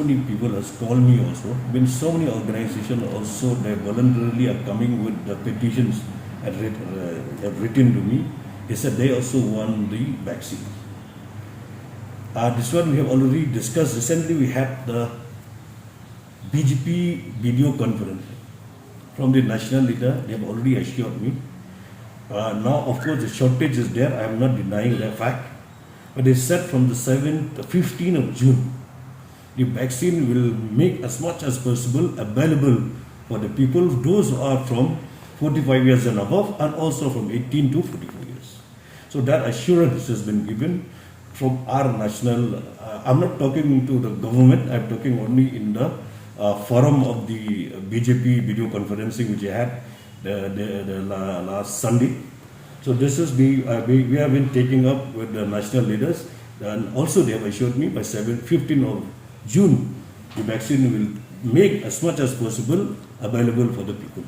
many people has called me also. When so many organizations also they voluntarily are coming with the petitions and have written to me. They said they also want the vaccine. This one we have already discussed. Recently we had the BJP video conference from the national leader. They have already assured me. Now, of course, the shortage is there. I am not denying that fact. But they said from the 15th of June, the vaccine will make as much as possible available for the people, those who are from 45 years and above, and also from 18 to 44 years. So that assurance has been given from our national. I'm not talking to the government. I'm talking only in the forum of the BJP video conferencing which I had the last Sunday. So this is we have been taking up with the national leaders, and also they have assured me by 15th of June the vaccine will make as much as possible available for the people.